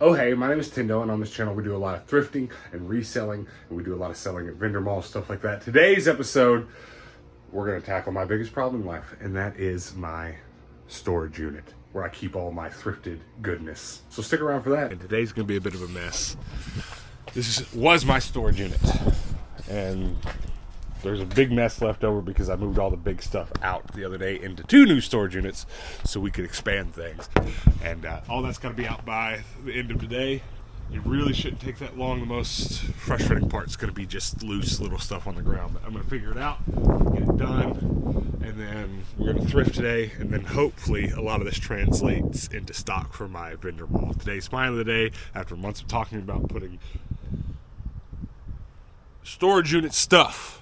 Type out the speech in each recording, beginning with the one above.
Oh hey, my name is Tendo, and on this channel we do a lot of thrifting and reselling, and we do a lot of selling at vendor malls, stuff like that. Today's episode, we're going to tackle my biggest problem in life, and that is my storage unit, where I keep all my thrifted goodness. So stick around for that. And today's going to be a bit of a mess. This was my storage unit, and there's a big mess left over because I moved all the big stuff out the other day into 2 new storage units so we could expand things. And all that's got to be out by the end of today. It really shouldn't take that long. The most frustrating part is going to be just loose little stuff on the ground. But I'm going to figure it out, get it done, and then we're going to thrift today. And then hopefully a lot of this translates into stock for my vendor mall. Today's finally the day, after months of talking about putting storage unit stuff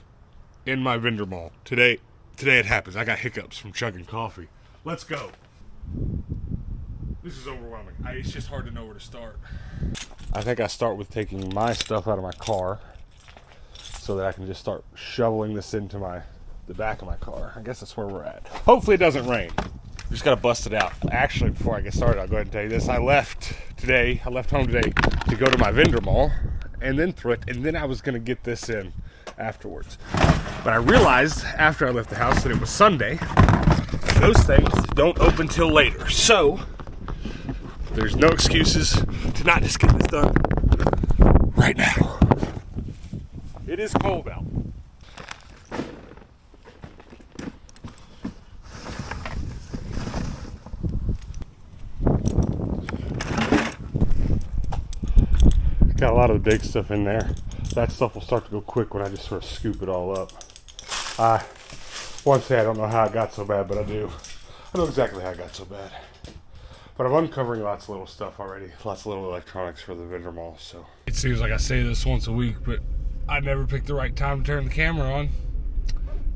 in my vendor mall. Today it happens. I got hiccups from chugging coffee. Let's go. This is overwhelming. It's just hard to know where to start. I think I start with taking my stuff out of my car so that I can just start shoveling this into the back of my car. I guess that's where we're at. Hopefully it doesn't rain. We just got to bust it out. Actually, before I get started, I'll go ahead and tell you this. I left home today to go to my vendor mall and then thrift, and then I was going to get this in afterwards. But I realized after I left the house that it was Sunday. Those things don't open till later. So there's no excuses to not just get this done right now. It is cold out. Got a lot of the big stuff in there. That stuff will start to go quick when I just sort of scoop it all up. I want to say I don't know how it got so bad, but I do. I know exactly how it got so bad. But I'm uncovering lots of little stuff already. Lots of little electronics for the vendor mall, so. It seems like I say this once a week, but I never pick the right time to turn the camera on.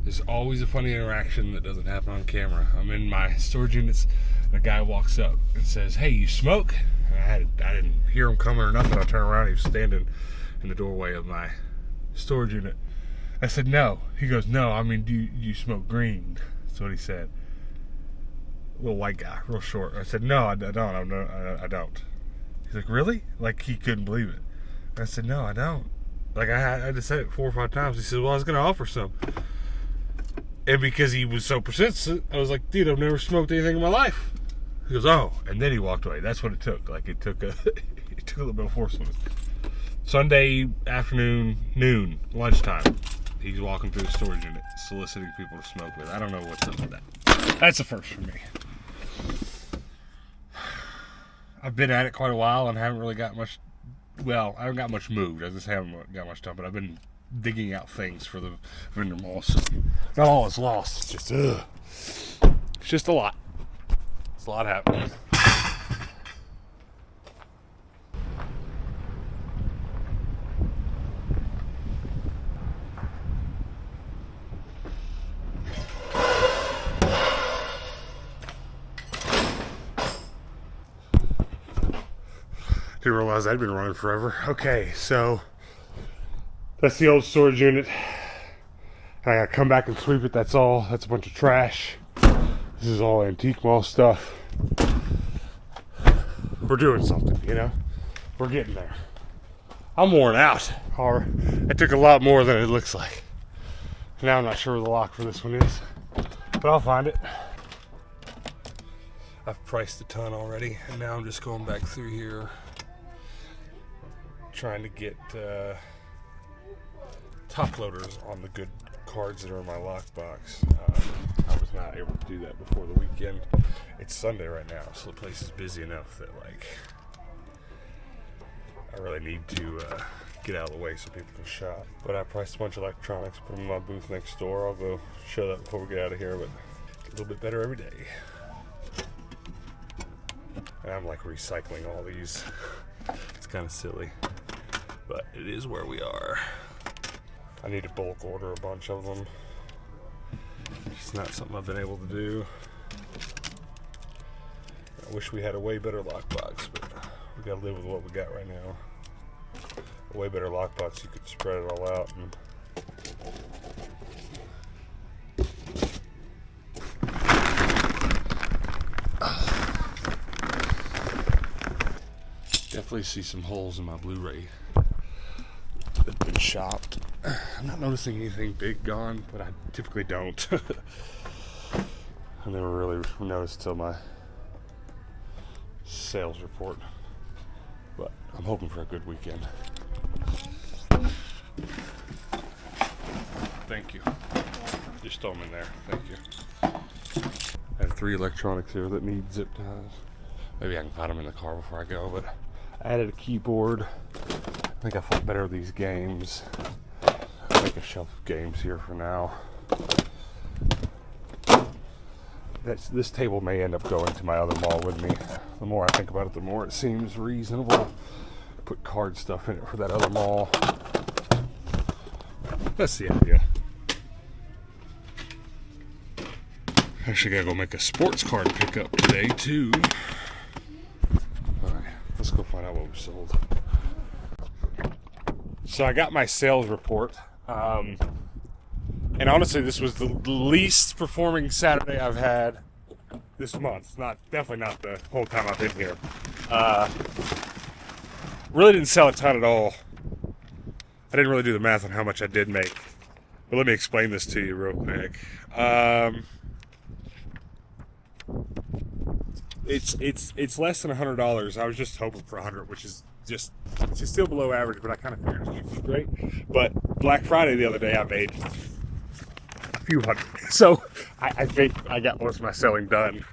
There's always a funny interaction that doesn't happen on camera. I'm in my storage units, and a guy walks up and says, "Hey, you smoke?" And I didn't hear him coming or nothing. I turn around, he was standing in the doorway of my storage unit. I said, "No." He goes, "No, I mean, do you smoke green?" That's what he said. Little white guy, real short. I said, "No, I don't. I don't." He's like, "Really?" Like he couldn't believe it. I said, "No, I don't." Like I had to say it 4 or 5 times. He said, "Well, I was going to offer some." And because he was so persistent, I was like, "Dude, I've never smoked anything in my life." He goes, "Oh," and then he walked away. That's what it took. Like it took a little bit of forcefulness. Sunday afternoon, noon, lunchtime, he's walking through the storage unit, soliciting people to smoke with. I don't know what's up with that. That's a first for me. I've been at it quite a while and haven't really got much. Well, I haven't got much moved. I just haven't got much done. But I've been digging out things for the vendor mall. So not all is lost. It's just a lot. It's a lot happening. Didn't realize I'd been running forever. Okay, so that's the old storage unit. I gotta come back and sweep it. That's all. That's a bunch of trash. This is all antique mall stuff. We're doing something, you know? We're getting there. I'm worn out. Or it took a lot more than it looks like. Now I'm not sure where the lock for this one is, but I'll find it. I've priced a ton already, and now I'm just going back through here trying to get top loaders on the good cards that are in my lockbox. I was not able to do that before the weekend. It's Sunday right now, so the place is busy enough that like I really need to get out of the way so people can shop. But I priced a bunch of electronics, put them in my booth next door. I'll go show that before we get out of here, but get a little bit better every day. And I'm like recycling all these. It's kind of silly, but it is where we are. I need to bulk order a bunch of them. It's not something I've been able to do. I wish we had a way better lockbox, but we gotta live with what we got right now. A way better lockbox, you could spread it all out and Definitely see some holes in my Blu-ray that have been shopped. I'm not noticing anything big gone, but I typically don't. I never really noticed till my sales report. But I'm hoping for a good weekend. Thank you. Just throw them in there. Thank you. I have 3 electronics here that need zip ties. Maybe I can find them in the car before I go, but I added a keyboard. I think I thought better of these games. I'll make a shelf of games here for now. This table may end up going to my other mall with me. The more I think about it, the more it seems reasonable to put card stuff in it for that other mall. That's the idea. Actually gotta go make a sports card pickup today too. Alright, let's go find out what we sold. So I got my sales report. And honestly, this was the least performing Saturday I've had this month. Definitely not the whole time I've been here. Really didn't sell a ton at all. I didn't really do the math on how much I did make. But let me explain this to you real quick. It's less than $100. I was just hoping for 100, which is just still below average, but I kind of figured it would be great. But Black Friday the other day, I made a few hundred. So I think I got most of my selling done.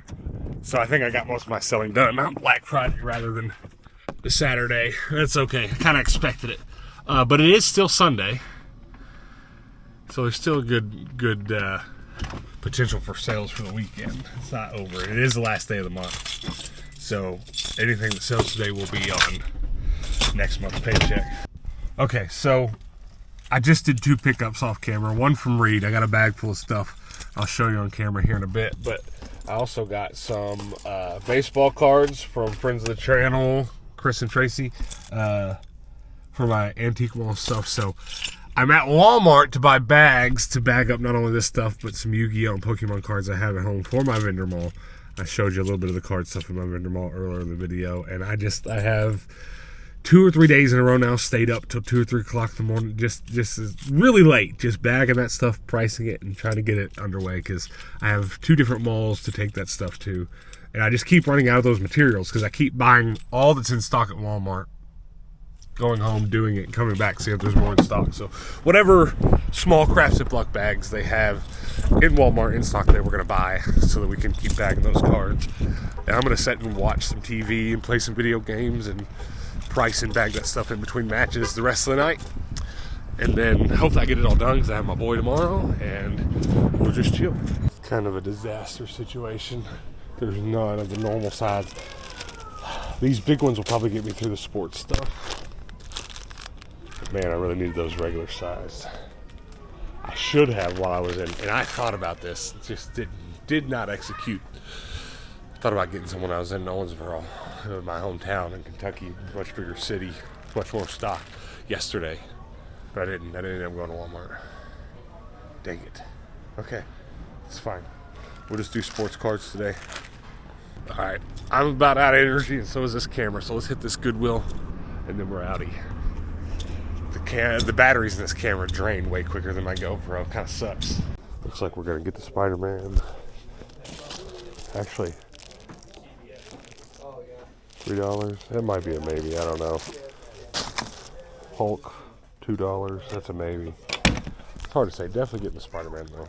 So I think I got most of my selling done on Black Friday rather than the Saturday. That's okay. I kind of expected it. But it is still Sunday. So there's still a good potential for sales for the weekend. It's not over. It is the last day of the month. So anything that sells today will be on next month's paycheck. Okay, so I just did 2 pickups off camera. One from Reed. I got a bag full of stuff. I'll show you on camera here in a bit. But I also got some baseball cards from friends of the channel, Chris and Tracy, for my antique wall stuff. So I'm at Walmart to buy bags to bag up not only this stuff, but some Yu-Gi-Oh! And Pokemon cards I have at home for my vendor mall. I showed you a little bit of the card stuff in my vendor mall earlier in the video, and I have 2 or 3 days in a row now stayed up till 2 or 3 o'clock in the morning, just really late, just bagging that stuff, pricing it, and trying to get it underway, because I have 2 different malls to take that stuff to, and I just keep running out of those materials because I keep buying all that's in stock at Walmart, going home, doing it, and coming back, see if there's more in stock. So whatever small craft Ziploc bags they have in Walmart in stock there, we're going to buy so that we can keep bagging those cards. And I'm going to sit and watch some TV and play some video games and price and bag that stuff in between matches the rest of the night. And then hopefully I get it all done because I have my boy tomorrow and we'll just chill. Kind of a disaster situation. There's none of the normal size. These big ones will probably get me through the sports stuff. Man, I really need those regular sized. I should have while I was in, and I thought about this, just did not execute. Thought about getting some when I was in Owensboro, my hometown in Kentucky, much bigger city, much more stock yesterday. But I didn't end up going to Walmart. Dang it. Okay, it's fine. We'll just do sports cards today. All right, I'm about out of energy, and so is this camera, so let's hit this Goodwill, and then we're outie. The batteries in this camera drain way quicker than my GoPro. Kind of sucks. Looks like we're gonna get the Spider-Man. Actually, $3. That might be a maybe. I don't know. Hulk, $2. That's a maybe. It's hard to say. Definitely getting the Spider-Man though.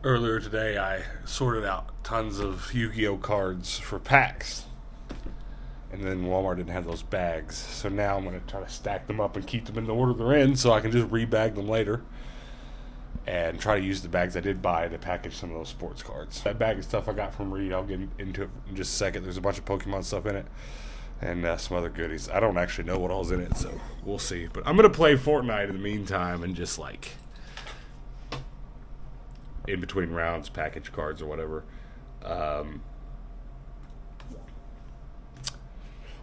Earlier today, I sorted out tons of Yu-Gi-Oh cards for packs. And then Walmart didn't have those bags. So now I'm going to try to stack them up and keep them in the order they're in so I can just rebag them later. And try to use the bags I did buy to package some of those sports cards. That bag of stuff I got from Reed, I'll get into it in just a second. There's a bunch of Pokemon stuff in it. And some other goodies. I don't actually know what all's in it, so we'll see. But I'm going to play Fortnite in the meantime and just like, in between rounds, package cards or whatever.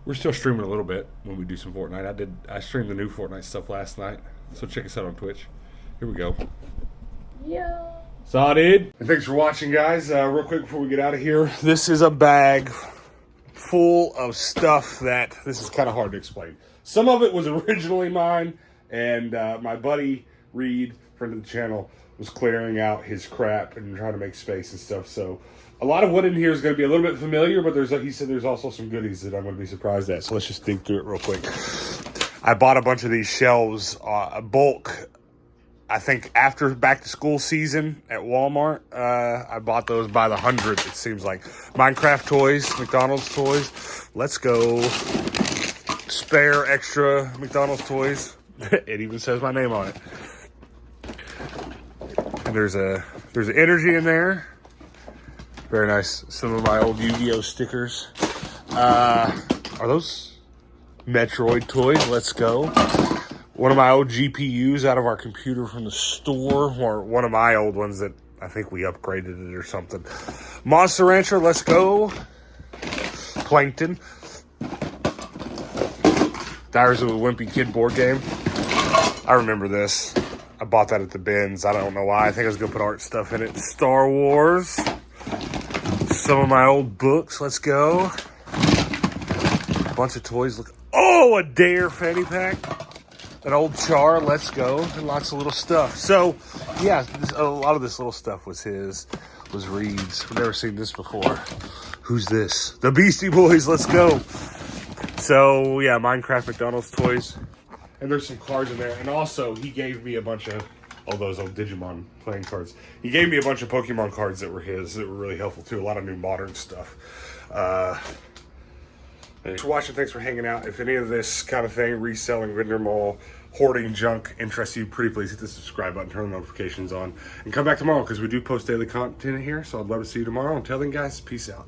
We're still streaming a little bit when we do some Fortnite. I streamed the new Fortnite stuff last night, so check us out on Twitch. Here we go. Yeah. Saw, dude. And thanks for watching, guys. Real quick before we get out of here, this is a bag full of stuff that, this is kind of hard to explain. Some of it was originally mine, and my buddy Reed, friend of the channel, was clearing out his crap and trying to make space and stuff. So a lot of what in here is going to be a little bit familiar, but he said there's also some goodies that I'm going to be surprised at. So let's just dig through it real quick. I bought a bunch of these shelves, bulk, I think after back to school season at Walmart. I bought those by the 100, it seems like. Minecraft toys, McDonald's toys. Let's go. Spare extra McDonald's toys. It even says my name on it. And there's an energy in there. Very nice. Some of my old Yu-Gi-Oh stickers. Are those Metroid toys? Let's go. One of my old GPUs out of our computer from the store, or one of my old ones that I think we upgraded it or something. Monster Rancher, let's go. Plankton. Diaries of a Wimpy Kid board game. I remember this. I bought that at the bins. I don't know why. I think I was going to put art stuff in it. Star Wars. Some of my old books. Let's go. A bunch of toys. Look. Oh, a Dare fanny pack. An old Char. Let's go. And lots of little stuff. So, yeah, a lot of this little stuff was Reed's. I've never seen this before. Who's this? The Beastie Boys. Let's go. So, yeah, Minecraft McDonald's toys. And there's some cards in there. And also, he gave me a bunch of, those old Digimon playing cards. He gave me a bunch of Pokemon cards that were his, that were really helpful, too. A lot of new modern stuff. Thanks for watching. Thanks for hanging out. If any of this kind of thing, reselling, vendor mall, hoarding junk, interests you, pretty please hit the subscribe button, turn the notifications on, and come back tomorrow because we do post daily content here. So I'd love to see you tomorrow. Until then, guys, peace out.